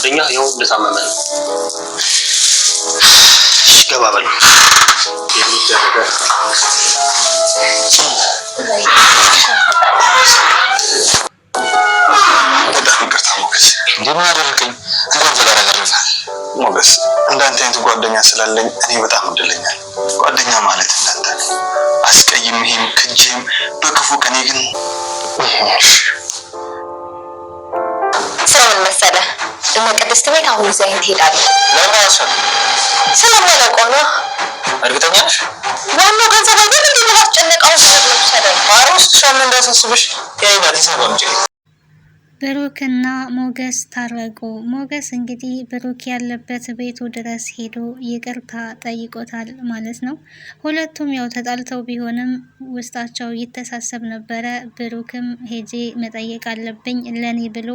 ጓደኛ ይኸው እንደታመመ ነው። ገባ በል በጣም ይቅርታ ሞገስ። እንደምን አደረከኝ? እንኳን ተደረገ ሞገስ። እንዳንተ አይነት ጓደኛ ስላለኝ እኔ በጣም እድለኛ ነኝ። ጓደኛ ማለት እንዳንተ ነው። አስቀይሜህም ክጄም በክፉ ቀኔ ግን ሰውን መሰለ እነ ቅድስት ቤት አሁን ይዘኸኝ ትሄዳለህ። ለምን አሰብ ስለማላውቀው ነው። እርግጠኛ ነሽ? ዋናው ገንዘብ አይደል እንዴ? ምን አስጨነቀው? አሮስ ሻል እንዳያሳስብሽ የአይናት ይሰባም ጭ ብሩክና ሞገስ ታረቁ። ሞገስ እንግዲህ ብሩክ ያለበት ቤቱ ድረስ ሄዶ ይቅርታ ጠይቆታል ማለት ነው። ሁለቱም ያው ተጣልተው ቢሆንም ውስጣቸው ይተሳሰብ ነበረ። ብሩክም ሄጄ መጠየቅ አለብኝ ለኔ ብሎ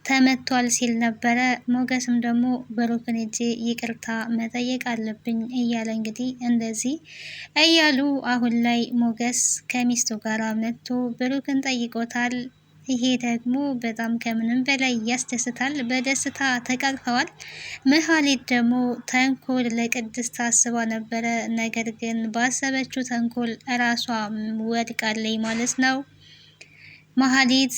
ተመቷል ሲል ነበረ። ሞገስም ደግሞ ብሩክን ሄጄ ይቅርታ መጠየቅ አለብኝ እያለ እንግዲህ እንደዚህ እያሉ አሁን ላይ ሞገስ ከሚስቱ ጋር መጥቶ ብሩክን ጠይቆታል። ይሄ ደግሞ በጣም ከምንም በላይ ያስደስታል። በደስታ ተቃቅፈዋል። መሀሌት ደግሞ ተንኮል ለቅድስት አስባ ነበረ። ነገር ግን ባሰበችው ተንኮል እራሷ ወድቃለች ማለት ነው። መሀሌት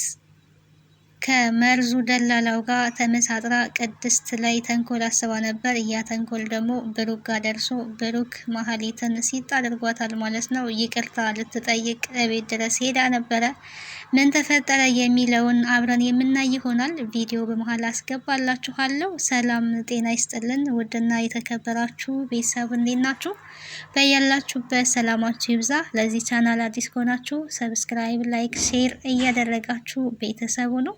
ከመርዙ ደላላው ጋር ተመሳጥራ ቅድስት ላይ ተንኮል አስባ ነበር። ያ ተንኮል ደግሞ ብሩክ ጋር ደርሶ ብሩክ መሀሌትን ሲጥ አድርጓታል ማለት ነው። ይቅርታ ልትጠይቅ ቤት ድረስ ሄዳ ነበረ። ምን ተፈጠረ የሚለውን አብረን የምናይ ይሆናል። ቪዲዮ በመሀል አስገባላችኋለሁ። ሰላም ጤና ይስጥልን ውድና የተከበራችሁ ቤተሰብ እንዴት ናችሁ? በያላችሁበት ሰላማችሁ ይብዛ። ለዚህ ቻናል አዲስ ከሆናችሁ ሰብስክራይብ፣ ላይክ፣ ሼር እያደረጋችሁ ቤተሰቡ ነው።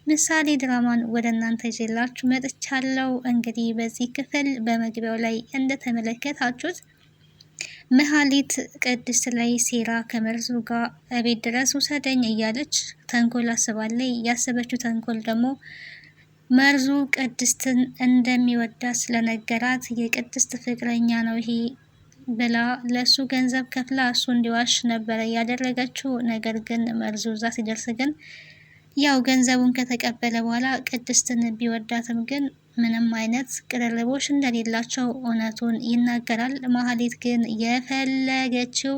ምሳሌ ድራማን ወደ እናንተ ይዤላችሁ መጥቻለሁ። እንግዲህ በዚህ ክፍል በመግቢያው ላይ እንደተመለከታችሁት መሀሌት ቅድስት ላይ ሴራ ከመርዙ ጋር እቤት ድረስ ውሰደኝ እያለች ተንኮል አስባለች። ያሰበችው ተንኮል ደግሞ መርዙ ቅድስትን እንደሚወዳት ስለነገራት የቅድስት ፍቅረኛ ነው ይሄ ብላ ለሱ ገንዘብ ከፍላ እሱ እንዲዋሽ ነበረ ያደረገችው። ነገር ግን መርዙ እዛ ሲደርስ ግን ያው ገንዘቡን ከተቀበለ በኋላ ቅድስትን ቢወዳትም ግን ምንም አይነት ቅርርቦች እንደሌላቸው እውነቱን ይናገራል። መሀሌት ግን የፈለገችው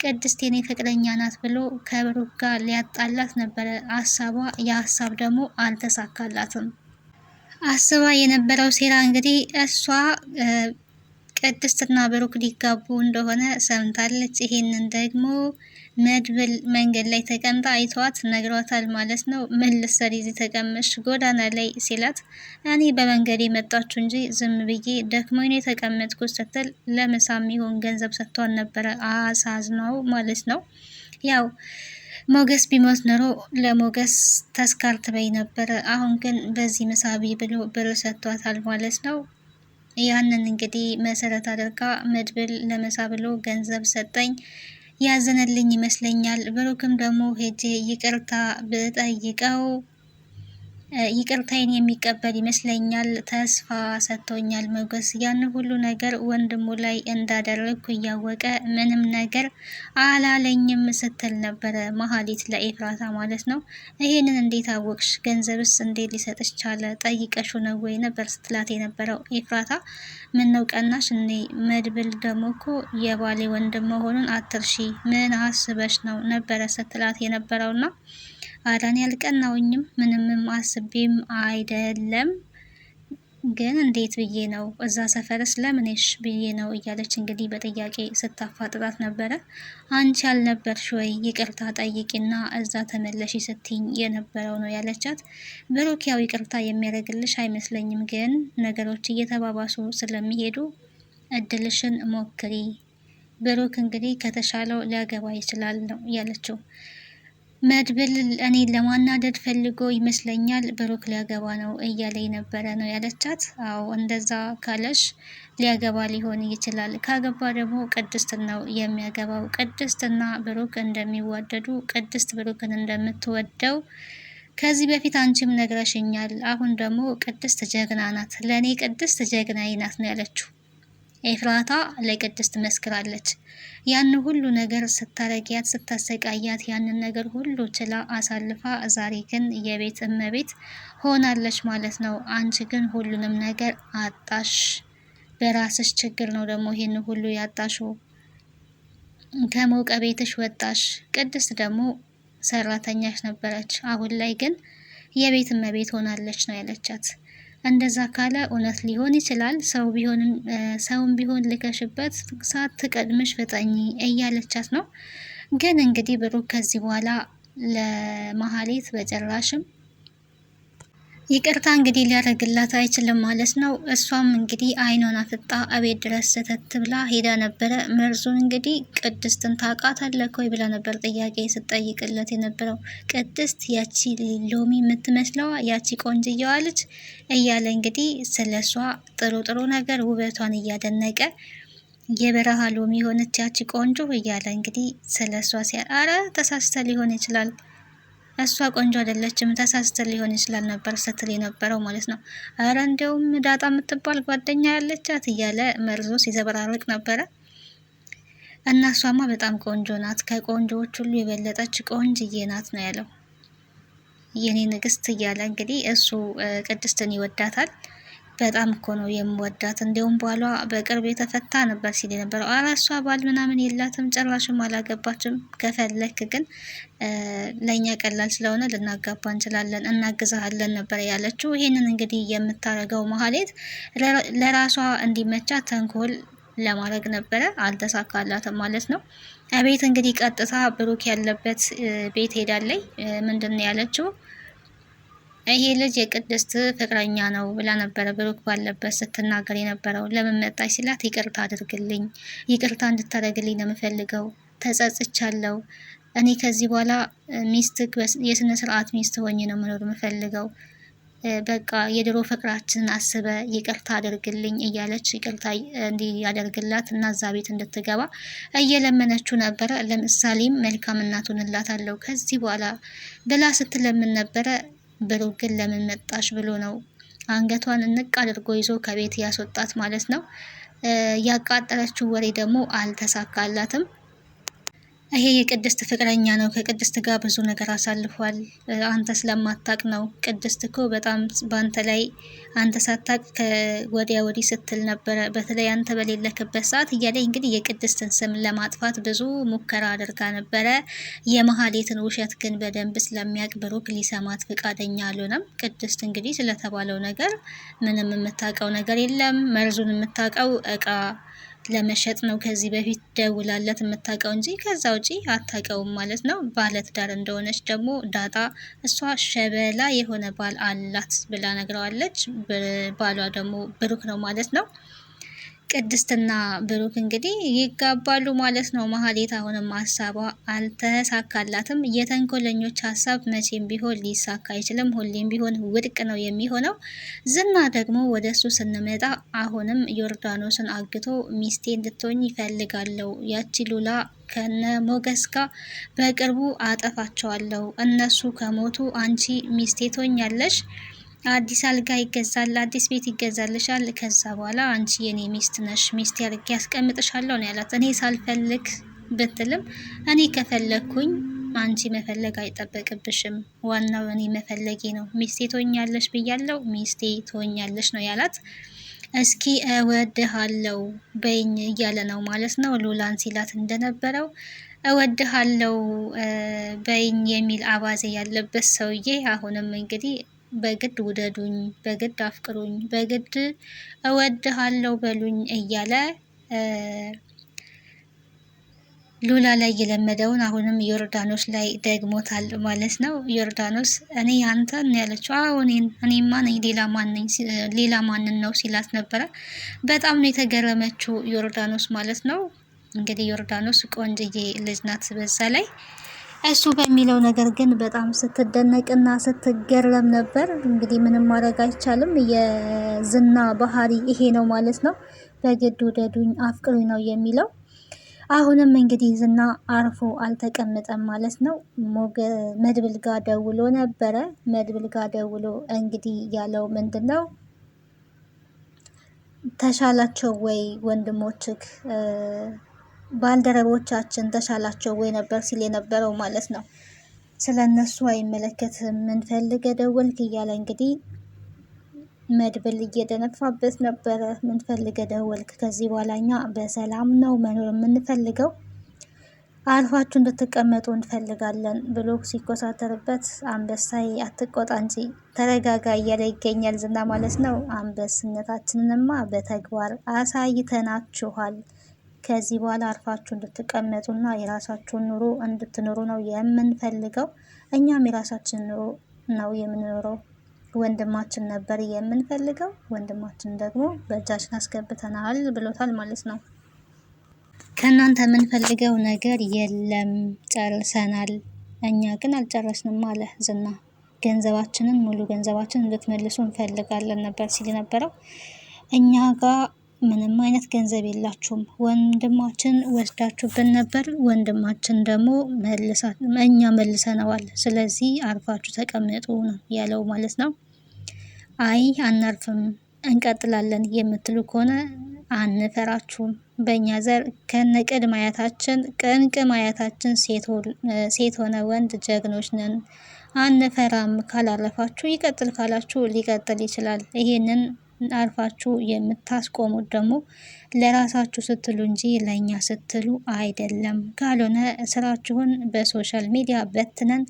ቅድስት የኔ ፍቅረኛ ናት ብሎ ከብሩክ ጋር ሊያጣላት ነበረ ሀሳቧ። የሀሳብ ደግሞ አልተሳካላትም። አስባ የነበረው ሴራ እንግዲህ እሷ ቅድስትና ብሩክ ሊጋቡ እንደሆነ ሰምታለች። ይሄንን ደግሞ መድብል መንገድ ላይ ተቀምጣ አይተዋት ነግሯታል ማለት ነው። ምን ልትሰሪ እዚህ ተቀመሽ ጎዳና ላይ ሲላት፣ እኔ በመንገድ የመጣችሁ እንጂ ዝም ብዬ ደክሞኝ ነው የተቀመጥኩት ስትል ለምሳ የሚሆን ገንዘብ ሰጥቷን ነበረ። አሳዝነው ማለት ነው። ያው ሞገስ ቢሞት ኖሮ ለሞገስ ተስካር ትበይ ነበረ። አሁን ግን በዚህ ምሳቢ ብሎ ብር ሰጥቷታል ማለት ነው። ያንን እንግዲህ መሰረት አድርጋ መድብል ለመሳ ብሎ ገንዘብ ሰጠኝ ያዘነልኝ ይመስለኛል። ብሩክም ደግሞ ሄጄ ይቅርታ ብጠይቀው ይቅርታዬን የሚቀበል ይመስለኛል። ተስፋ ሰጥቶኛል ሞገስ። ያን ሁሉ ነገር ወንድሙ ላይ እንዳደረግኩ እያወቀ ምንም ነገር አላለኝም ስትል ነበረ መሀሌት ለኤፍራታ ማለት ነው። ይሄንን እንዴት አወቅሽ? ገንዘብስ እንዴት ሊሰጥሽ ቻለ? ጠይቀሹ ነው ወይ ነበር ስትላት የነበረው ኤፍራታ። ምን ነው ቀናሽ? እኔ መድብል ደግሞ እኮ የባሌ ወንድም መሆኑን አትርሺ። ምን አስበሽ ነው ነበረ ስትላት የነበረውና አዳን ያልቀናውኝም ምንምም አስቤም አይደለም፣ ግን እንዴት ብዬ ነው እዛ ሰፈርስ ለምንሽ ብዬ ነው እያለች እንግዲህ በጥያቄ ስታፋጥጣት ነበረ። አንቺ ያልነበርሽ ወይ ይቅርታ ጠይቂና እዛ ተመለሺ ስትኝ የነበረው ነው ያለቻት። ብሩክ ያው ይቅርታ የሚያደርግልሽ አይመስለኝም፣ ግን ነገሮች እየተባባሱ ስለሚሄዱ እድልሽን ሞክሪ። ብሩክ እንግዲህ ከተሻለው ሊያገባ ይችላል ነው ያለችው። መድብል እኔ ለማናደድ ፈልጎ ይመስለኛል ብሩክ ሊያገባ ነው እያለ ነበረ ነው ያለቻት። አዎ እንደዛ ካለሽ ሊያገባ ሊሆን ይችላል። ካገባ ደግሞ ቅድስትን ነው የሚያገባው። ቅድስትና ብሩክ እንደሚዋደዱ፣ ቅድስት ብሩክን እንደምትወደው ከዚህ በፊት አንቺም ነግረሽኛል። አሁን ደግሞ ቅድስት ጀግና ናት፣ ለእኔ ቅድስት ጀግናዬ ናት ነው ያለችው። ኤፍራታ ለቅድስት መስክራለች። ያን ሁሉ ነገር ስታረጊያት ስታሰቃያት ያንን ነገር ሁሉ ችላ አሳልፋ ዛሬ ግን የቤት እመቤት ሆናለች ማለት ነው። አንቺ ግን ሁሉንም ነገር አጣሽ። በራስሽ ችግር ነው ደግሞ ይህን ሁሉ ያጣሽው። ከሞቀ ቤትሽ ወጣሽ። ቅድስት ደግሞ ሰራተኛሽ ነበረች። አሁን ላይ ግን የቤት እመቤት ሆናለች ነው ያለቻት። እንደዛ ካለ እውነት ሊሆን ይችላል። ሰውም ቢሆን ልከሽበት ሳትቀድምሽ ፍጠኝ እያለቻት ነው። ግን እንግዲህ ብሩክ ከዚህ በኋላ ለመሀሌት በጭራሽም ይቅርታ እንግዲህ ሊያደርግላት አይችልም ማለት ነው። እሷም እንግዲህ አይኗን አፍጣ እቤት ድረስ ስተት ብላ ሄዳ ነበረ። መርዙን እንግዲህ ቅድስትን ታውቃታለህ ወይ ብላ ነበር ጥያቄ ስትጠይቅለት የነበረው። ቅድስት ያቺ ሎሚ የምትመስለዋ ያቺ ቆንጅየዋ ልጅ እያለ እንግዲህ ስለ እሷ ጥሩ ጥሩ ነገር ውበቷን እያደነቀ የበረሃ ሎሚ የሆነች ያቺ ቆንጆ እያለ እንግዲህ ስለ እሷ አረ ተሳስተ ሊሆን ይችላል እሷ ቆንጆ አይደለችም ተሳስተ ሊሆን ይችላል ነበር ስትል የነበረው ማለት ነው። አረ እንደውም ዳጣ የምትባል ጓደኛ ያለቻት እያለ መርዞ ሲዘበራርቅ ነበረ። እና እሷማ በጣም ቆንጆ ናት፣ ከቆንጆዎች ሁሉ የበለጠች ቆንጅዬ ናት ነው ያለው። የኔ ንግስት እያለ እንግዲህ እሱ ቅድስትን ይወዳታል። በጣም እኮ ነው የምወዳት፣ እንዲሁም ባሏ በቅርብ የተፈታ ነበር ሲል የነበረው። ኧረ እሷ ባል ምናምን የላትም ጭራሽም አላገባችም። ከፈለክ ግን ለእኛ ቀላል ስለሆነ ልናጋባ እንችላለን፣ እናግዛሃለን ነበር ያለችው። ይሄንን እንግዲህ የምታደርገው መሀሌት ለራሷ እንዲመቻት ተንኮል ለማድረግ ነበረ፣ አልተሳካላትም ማለት ነው። ቤት እንግዲህ ቀጥታ ብሩክ ያለበት ቤት ሄዳለይ። ምንድን ነው ያለችው? ይሄ ልጅ የቅድስት ፍቅረኛ ነው ብላ ነበረ ብሩክ ባለበት ስትናገር የነበረው። ለምን መጣች ሲላት ይቅርታ አድርግልኝ፣ ይቅርታ እንድታደርግልኝ ነው የምፈልገው፣ ተጸጽቻለሁ። እኔ ከዚህ በኋላ ሚስትክ የስነ ስርዓት ሚስት ሆኜ ነው መኖር የምፈልገው። በቃ የድሮ ፍቅራችንን አስበ ይቅርታ አድርግልኝ እያለች ይቅርታ እንዲያደርግላት እና እዛ ቤት እንድትገባ እየለመነችው ነበረ። ለምሳሌም መልካም እናቱን እላታለሁ ከዚህ በኋላ ብላ ስትለምን ነበረ። ብሩክ ግን ለምን መጣሽ ብሎ ነው አንገቷን እንቅ አድርጎ ይዞ ከቤት ያስወጣት ማለት ነው። ያቃጠለችው ወሬ ደግሞ አልተሳካላትም። ይሄ የቅድስት ፍቅረኛ ነው፣ ከቅድስት ጋር ብዙ ነገር አሳልፏል፣ አንተ ስለማታቅ ነው። ቅድስት እኮ በጣም በአንተ ላይ አንተ ሳታቅ ከወዲያ ወዲህ ስትል ነበረ፣ በተለይ አንተ በሌለክበት ሰዓት እያለ እንግዲህ የቅድስትን ስም ለማጥፋት ብዙ ሙከራ አድርጋ ነበረ። የመሀሌትን ውሸት ግን በደንብ ስለሚያውቅ ብሩክ ሊሰማት ፈቃደኛ አልሆነም። ቅድስት እንግዲህ ስለተባለው ነገር ምንም የምታውቀው ነገር የለም። መርዙን የምታውቀው እቃ ለመሸጥ ነው ከዚህ በፊት ደውላለት የምታውቀው እንጂ ከዛ ውጪ አታውቀውም ማለት ነው። ባለትዳር እንደሆነች ደግሞ ዳጣ እሷ ሸበላ የሆነ ባል አላት ብላ ነግረዋለች። ባሏ ደግሞ ብሩክ ነው ማለት ነው። ቅድስትና ብሩክ እንግዲህ ይጋባሉ ማለት ነው። መሀሌት አሁንም ሀሳቧ አልተሳካላትም። የተንኮለኞች ሀሳብ መቼም ቢሆን ሊሳካ አይችልም። ሁሌም ቢሆን ውድቅ ነው የሚሆነው። ዝና ደግሞ ወደ እሱ ስንመጣ አሁንም ዮርዳኖስን አግቶ ሚስቴ እንድትሆኝ ይፈልጋለው፣ ያቺ ሉላ ከነ ሞገስ ጋር በቅርቡ አጠፋቸዋለሁ፣ እነሱ ከሞቱ አንቺ ሚስቴ ትሆኛለሽ፣ አዲስ አልጋ ይገዛል፣ አዲስ ቤት ይገዛልሻል፣ ከዛ በኋላ አንቺ የኔ ሚስት ነሽ፣ ሚስት ያርጌ ያስቀምጥሻለሁ ነው ያላት። እኔ ሳልፈልግ ብትልም እኔ ከፈለግኩኝ አንቺ መፈለግ አይጠበቅብሽም፣ ዋናው እኔ መፈለጌ ነው፣ ሚስቴ ትሆኛለሽ ብያለሁ፣ ሚስቴ ትሆኛለሽ ነው ያላት። እስኪ እወድሃለው በይኝ እያለ ነው ማለት ነው። ሉላን ሲላት እንደነበረው እወድሃለው በይኝ የሚል አባዜ ያለበት ሰውዬ አሁንም እንግዲህ በግድ ውደዱኝ፣ በግድ አፍቅሩኝ፣ በግድ እወድሃለው በሉኝ እያለ ሉላ ላይ የለመደውን አሁንም ዮርዳኖስ ላይ ደግሞታል ማለት ነው። ዮርዳኖስ እኔ አንተን ያለችው እኔማ ነኝ ሌላ ማንን ነው ሲላት ነበረ። በጣም ነው የተገረመችው ዮርዳኖስ ማለት ነው። እንግዲህ ዮርዳኖስ ቆንጅዬ ልጅ ናት። በዛ ላይ እሱ በሚለው ነገር ግን በጣም ስትደነቅና ስትገረም ነበር። እንግዲህ ምንም ማድረግ አይቻልም። የዝና ባህሪ ይሄ ነው ማለት ነው። በግድ ውደዱኝ አፍቅሩኝ ነው የሚለው። አሁንም እንግዲህ ዝና አርፎ አልተቀመጠም ማለት ነው። መድብል ጋር ደውሎ ነበረ። መድብል ጋር ደውሎ እንግዲህ ያለው ምንድን ነው ተሻላቸው ወይ ወንድሞችክ ባልደረቦቻችን ተሻላቸው ወይ ነበር ሲል የነበረው ማለት ነው። ስለ እነሱ አይመለከትም ምን ፈልገህ ደወልክ እያለ እንግዲህ መድብል እየደነፋበት ነበረ። ምን ፈልገህ ደወልክ? ከዚህ በኋላ እኛ በሰላም ነው መኖር የምንፈልገው፣ አልፋችሁ እንድትቀመጡ እንፈልጋለን ብሎ ሲኮሳተርበት አንበሳይ አትቆጣ እንጂ ተረጋጋ እያለ ይገኛል ዝና ማለት ነው። አንበስነታችንንማ በተግባር አሳይተናችኋል። ከዚህ በኋላ አርፋችሁ እንድትቀመጡና የራሳችሁን ኑሮ እንድትኖሩ ነው የምንፈልገው። እኛም የራሳችን ኑሮ ነው የምንኖረው። ወንድማችን ነበር የምንፈልገው፣ ወንድማችን ደግሞ በእጃችን አስገብተናል ብሎታል ማለት ነው። ከእናንተ የምንፈልገው ነገር የለም ጨርሰናል፣ እኛ ግን አልጨረስንም አለ ዝና። ገንዘባችንን ሙሉ ገንዘባችንን እንድትመልሱ እንፈልጋለን ነበር ሲል ነበረው። እኛ ጋር ምንም አይነት ገንዘብ የላችሁም፣ ወንድማችን ወስዳችሁብን ነበር፣ ወንድማችን ደግሞ እኛ መልሰነዋል፣ ስለዚህ አርፋችሁ ተቀመጡ ነው ያለው ማለት ነው። አይ አናርፍም እንቀጥላለን የምትሉ ከሆነ አንፈራችሁም፣ በእኛ ዘር ከነቅድመ አያታችን ቅንቅም አያታችን ሴት ሆነ ወንድ ጀግኖች ነን፣ አንፈራም፣ ካላረፋችሁ ይቀጥል ካላችሁ ሊቀጥል ይችላል። ይሄንን አርፋችሁ የምታስቆሙት ደግሞ ለራሳችሁ ስትሉ እንጂ ለእኛ ስትሉ አይደለም፣ ካልሆነ ስራችሁን በሶሻል ሚዲያ በትነን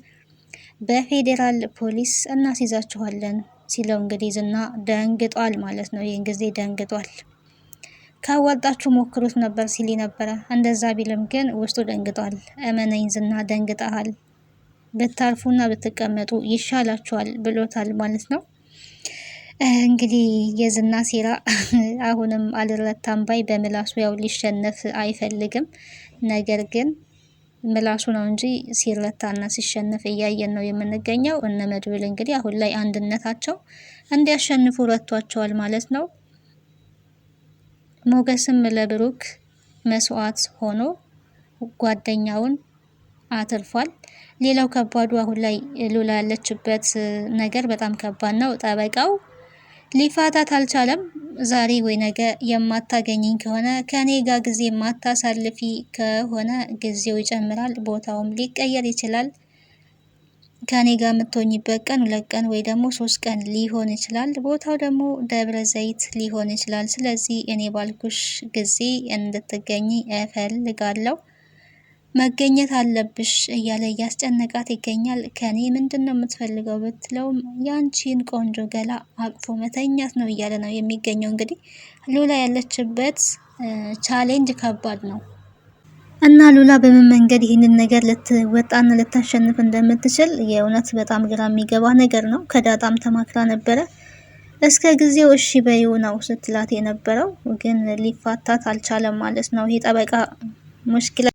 በፌዴራል ፖሊስ እናስይዛችኋለን ሲለው እንግዲህ ዝና ደንግጧል ማለት ነው። ይህን ጊዜ ደንግጧል። ካዋጣችሁ ሞክሩት ነበር ሲል ነበረ። እንደዛ ቢልም ግን ውስጡ ደንግጧል። እመነኝ ዝና ደንግጠሃል፣ ብታርፉና ብትቀመጡ ይሻላችኋል ብሎታል ማለት ነው። እንግዲህ የዝና ሴራ አሁንም አልረታም ባይ በምላሱ ያው ሊሸነፍ አይፈልግም። ነገር ግን ምላሱ ነው እንጂ ሲረታና ሲሸነፍ እያየን ነው የምንገኘው። እነ መድብል እንግዲህ አሁን ላይ አንድነታቸው እንዲያሸንፉ ረቷቸዋል ማለት ነው። ሞገስም ለብሩክ መስዋዕት ሆኖ ጓደኛውን አትርፏል። ሌላው ከባዱ አሁን ላይ ሉላ ያለችበት ነገር በጣም ከባድ ነው። ጠበቃው ሊፋታት አልቻለም። ዛሬ ወይ ነገ የማታገኘኝ ከሆነ ከኔ ጋር ጊዜ የማታሳልፊ ከሆነ ጊዜው ይጨምራል፣ ቦታውም ሊቀየር ይችላል። ከኔ ጋር የምትሆኝበት ቀን 2 ቀን ወይ ደግሞ 3 ቀን ሊሆን ይችላል። ቦታው ደግሞ ደብረ ዘይት ሊሆን ይችላል። ስለዚህ እኔ ባልኩሽ ጊዜ እንድትገኝ እፈልጋለሁ፣ መገኘት አለብሽ እያለ እያስጨነቃት ይገኛል። ከኔ ምንድን ነው የምትፈልገው ብትለውም ያንቺን ቆንጆ ገላ አቅፎ መተኛት ነው እያለ ነው የሚገኘው። እንግዲህ ሉላ ያለችበት ቻሌንጅ ከባድ ነው እና ሉላ በምን መንገድ ይህንን ነገር ልትወጣና ልታሸንፍ እንደምትችል የእውነት በጣም ግራ የሚገባ ነገር ነው። ከዳጣም ተማክራ ነበረ። እስከ ጊዜው እሺ በይው ነው ስትላት የነበረው፣ ግን ሊፋታት አልቻለም ማለት ነው። ይሄ ጠበቃ ሙሽኪላ